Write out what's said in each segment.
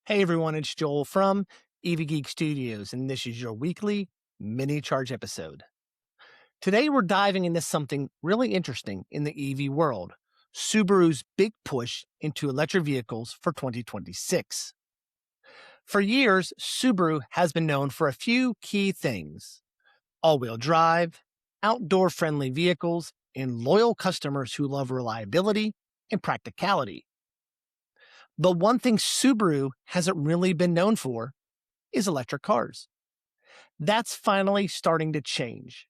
Hey everyone, it's Joel from Geek Studios, and this is your weekly mini charge episode. Today we're diving into something really interesting in the EV world, Subaru's big push into electric vehicles for 2026. For years, Subaru has been known for a few key things: all-wheel drive, outdoor-friendly vehicles, and loyal customers who love reliability and practicality. But one thing Subaru hasn't really been known for is electric cars. That's finally starting to change.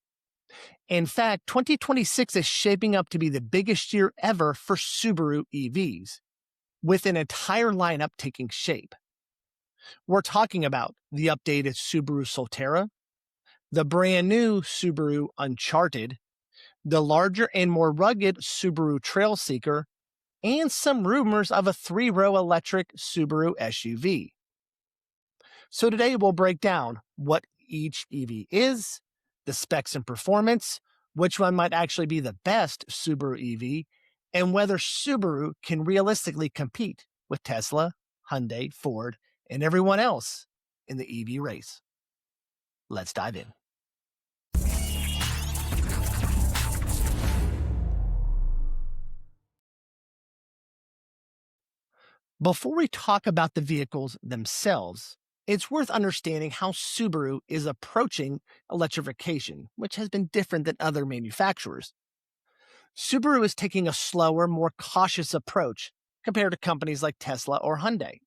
In fact, 2026 is shaping up to be the biggest year ever for Subaru EVs, with an entire lineup taking shape. We're talking about the updated Subaru Solterra, the brand new Subaru Uncharted, the larger and more rugged Subaru Trailseeker, and some rumors of a three-row electric Subaru SUV. So today we'll break down what each EV is, the specs and performance, which one might actually be the best Subaru EV, and whether Subaru can realistically compete with Tesla, Hyundai, Ford, and everyone else in the EV race. Let's dive in. Before we talk about the vehicles themselves, it's worth understanding how Subaru is approaching electrification, which has been different than other manufacturers. Subaru is taking a slower, more cautious approach compared to companies like Tesla or Hyundai.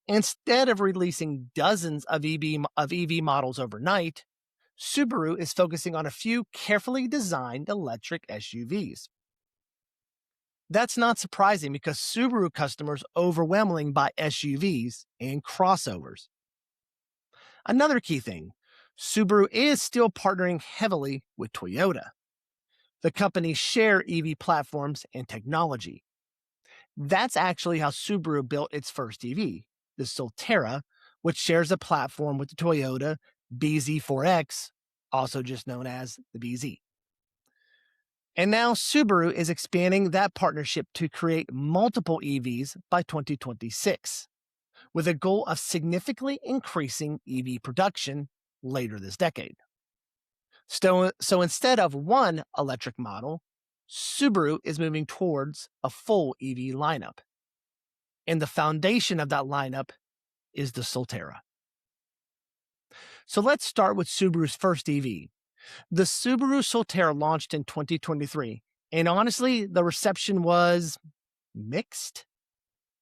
Instead of releasing dozens of EV models overnight, Subaru is focusing on a few carefully designed electric SUVs. That's not surprising because Subaru customers overwhelmingly buy SUVs and crossovers. Another key thing, Subaru is still partnering heavily with Toyota. The companies share EV platforms and technology. That's actually how Subaru built its first EV, the Solterra, which shares a platform with the Toyota BZ4X, also just known as the BZ. And now Subaru is expanding that partnership to create multiple EVs by 2026, with a goal of significantly increasing EV production later this decade. So instead of one electric model, Subaru is moving towards a full EV lineup. And the foundation of that lineup is the Solterra. So let's start with Subaru's first EV. The Subaru Solterra launched in 2023, and honestly, the reception was mixed.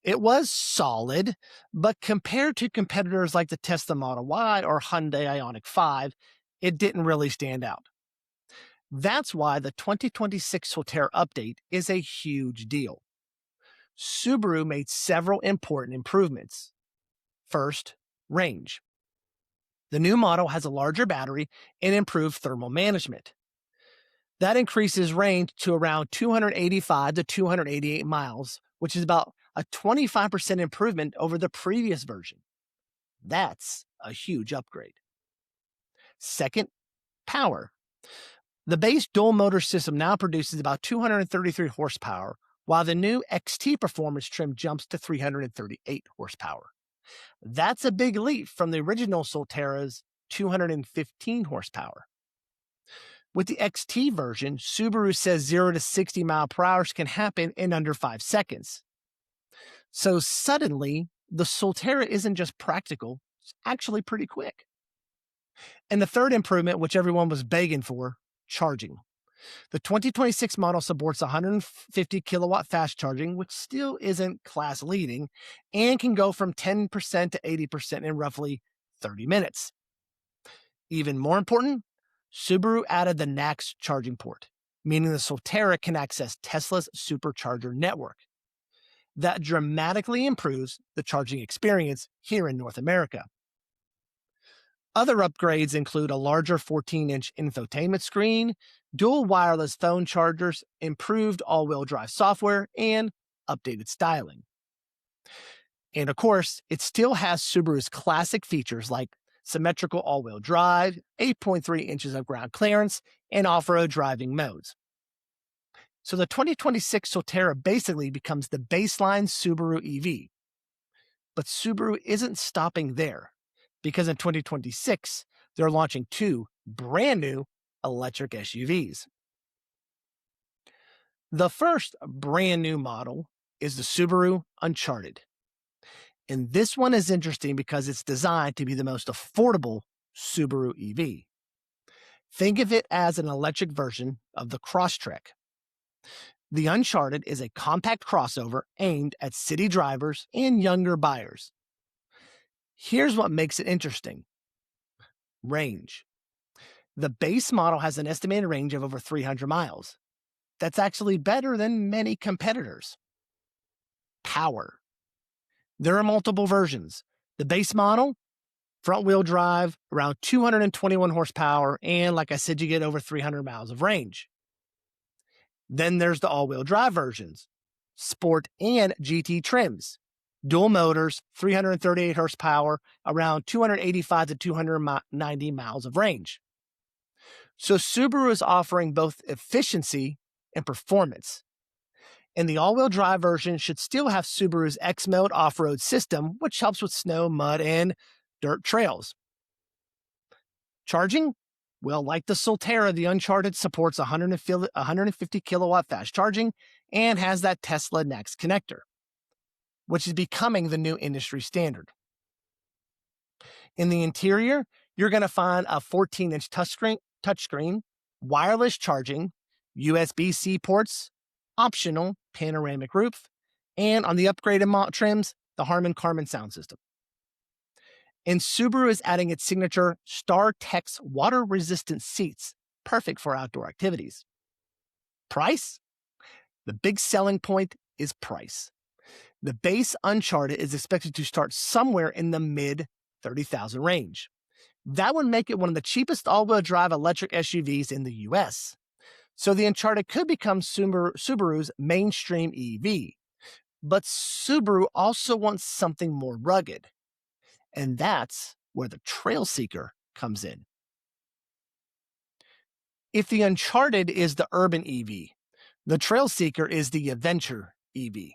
It was solid, but compared to competitors like the Tesla Model Y or Hyundai Ioniq 5, it didn't really stand out. That's why the 2026 Solterra update is a huge deal. Subaru made several important improvements. First, range. The new model has a larger battery and improved thermal management. That increases range to around 285 to 288 miles, which is about a 25% improvement over the previous version. That's a huge upgrade. Second, power. The base dual motor system now produces about 233 horsepower, while the new XT performance trim jumps to 338 horsepower. That's a big leap from the original Solterra's 215 horsepower. With the XT version, Subaru says 0 to 60 mile per hour can happen in under 5 seconds. So suddenly, the Solterra isn't just practical, it's actually pretty quick. And the third improvement, which everyone was begging for, charging. The 2026 model supports 150 kilowatt fast charging, which still isn't class leading, and can go from 10% to 80% in roughly 30 minutes. Even more important, Subaru added the NACS charging port, meaning the Solterra can access Tesla's supercharger network. That dramatically improves the charging experience here in North America. Other upgrades include a larger 14-inch infotainment screen, dual wireless phone chargers, improved all-wheel drive software, and updated styling. And of course, it still has Subaru's classic features like symmetrical all-wheel drive, 8.3 inches of ground clearance, and off-road driving modes. So the 2026 Solterra basically becomes the baseline Subaru EV. But Subaru isn't stopping there because in 2026, they're launching two brand new electric SUVs. The first brand new model is the Subaru Uncharted. And this one is interesting because it's designed to be the most affordable Subaru EV. Think of it as an electric version of the Crosstrek. The Uncharted is a compact crossover aimed at city drivers and younger buyers. Here's what makes it interesting: range. The base model has an estimated range of over 300 miles. That's actually better than many competitors. Power. There are multiple versions. The base model, front wheel drive, around 221 horsepower, and like I said, you get over 300 miles of range. Then there's the all wheel drive versions, Sport and GT trims, dual motors, 338 horsepower, around 285 to 290 miles of range. So Subaru is offering both efficiency and performance. And the all-wheel drive version should still have Subaru's X-Mode off-road system, which helps with snow, mud, and dirt trails. Charging? Well, like the Solterra, the Uncharted supports 150 kilowatt fast charging and has that Tesla Next connector, which is becoming the new industry standard. In the interior, you're going to find a 14-inch touchscreen, wireless charging, USB-C ports, optional panoramic roof, and on the upgraded trims, the Harman Kardon sound system. And Subaru is adding its signature StarTex water-resistant seats, perfect for outdoor activities. Price? The big selling point is price. The base Uncharted is expected to start somewhere in the mid $30,000 range. That would make it one of the cheapest all-wheel drive electric SUVs in the US. So the Uncharted could become Subaru's mainstream EV. But Subaru also wants something more rugged. And that's where the Trailseeker comes in. If the Uncharted is the urban EV, the Trailseeker is the adventure EV.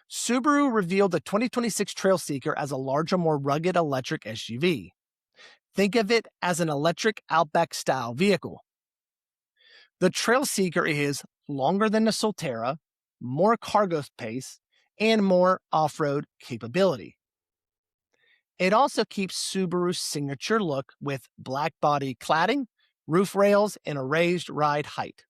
Subaru revealed the 2026 Trailseeker as a larger, more rugged electric SUV. Think of it as an electric Outback-style vehicle. The Trailseeker is longer than the Solterra, more cargo space, and more off-road capability. It also keeps Subaru's signature look with black body cladding, roof rails, and a raised ride height.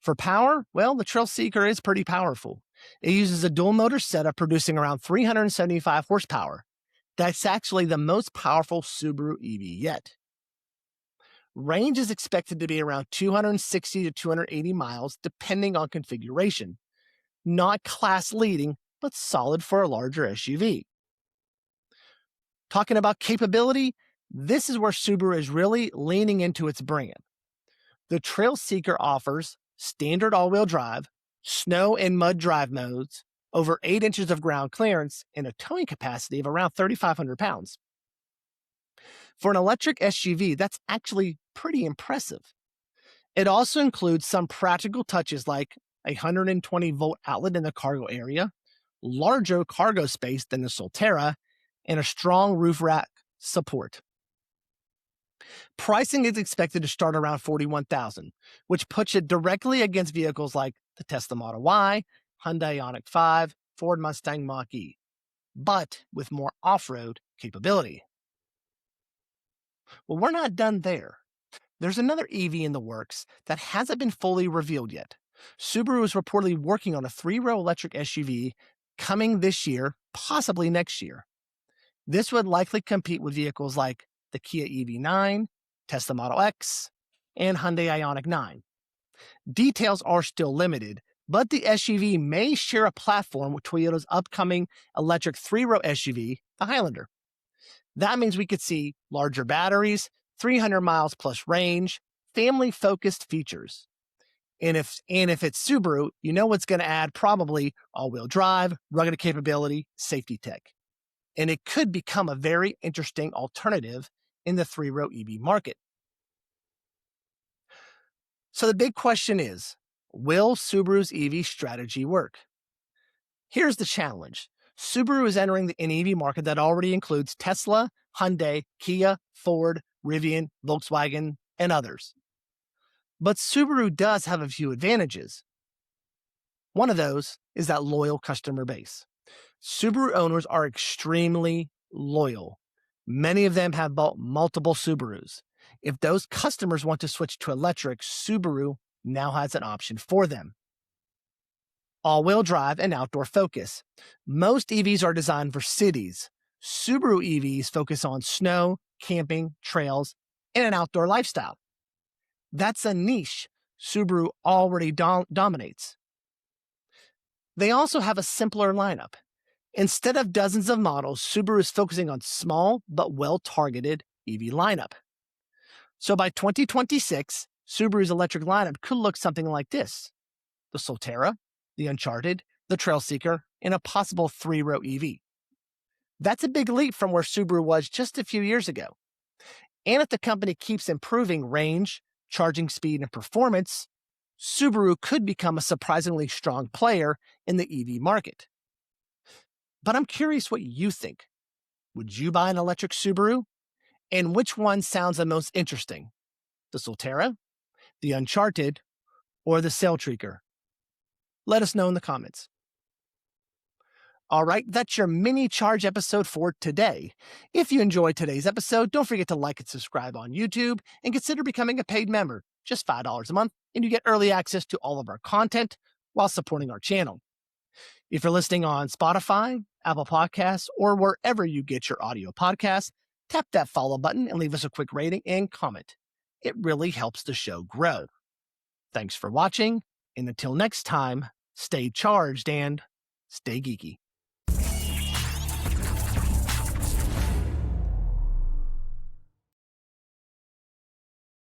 For power, well, the Trailseeker is pretty powerful. It uses a dual motor setup producing around 375 horsepower. That's actually the most powerful Subaru EV yet. Range is expected to be around 260 to 280 miles, depending on configuration. Not class leading, but solid for a larger SUV. Talking about capability, this is where Subaru is really leaning into its brand. The Trailseeker offers standard all-wheel drive, snow and mud drive modes, over 8 inches of ground clearance, and a towing capacity of around 3,500 pounds. For an electric SUV, that's actually pretty impressive. It also includes some practical touches like a 120-volt outlet in the cargo area, larger cargo space than the Solterra, and a strong roof rack support. Pricing is expected to start around $41,000, which puts it directly against vehicles like the Tesla Model Y, Hyundai Ioniq 5, Ford Mustang Mach-E, but with more off-road capability. Well, we're not done there. There's another EV in the works that hasn't been fully revealed yet. Subaru is reportedly working on a 3-row electric SUV coming this year, possibly next year. This would likely compete with vehicles like the Kia EV9, Tesla Model X, and Hyundai Ioniq 9. Details are still limited, but the SUV may share a platform with Toyota's upcoming electric 3-row SUV, the Highlander. That means we could see larger batteries, 300 miles plus range, family-focused features. And if it's Subaru, you know it's going to add probably all-wheel drive, rugged capability, safety tech. And it could become a very interesting alternative in the 3-row EV market. So the big question is, will Subaru's EV strategy work? Here's the challenge. Subaru is entering an EV market that already includes Tesla, Hyundai, Kia, Ford, Rivian, Volkswagen, and others. But Subaru does have a few advantages. One of those is that loyal customer base. Subaru owners are extremely loyal. Many of them have bought multiple Subarus. If those customers want to switch to electric, Subaru now has an option for them. All-wheel drive and outdoor focus. Most EVs are designed for cities. Subaru EVs focus on snow, camping, trails, and an outdoor lifestyle. That's a niche Subaru already dominates. They also have a simpler lineup. Instead of dozens of models, Subaru is focusing on small but well-targeted EV lineup. So by 2026, Subaru's electric lineup could look something like this: the Solterra, the Uncharted, the Trailseeker, and a possible 3-row EV. That's a big leap from where Subaru was just a few years ago. And if the company keeps improving range, charging speed, and performance, Subaru could become a surprisingly strong player in the EV market. But I'm curious what you think. Would you buy an electric Subaru? And which one sounds the most interesting? The Solterra, the Uncharted, or the Trailseeker? Let us know in the comments. All right, that's your mini charge episode for today. If you enjoyed today's episode, don't forget to like and subscribe on YouTube and consider becoming a paid member. Just $5 a month, and you get early access to all of our content while supporting our channel. If you're listening on Spotify, Apple Podcasts, or wherever you get your audio podcasts, tap that follow button and leave us a quick rating and comment. It really helps the show grow. Thanks for watching, and until next time, stay charged and stay geeky.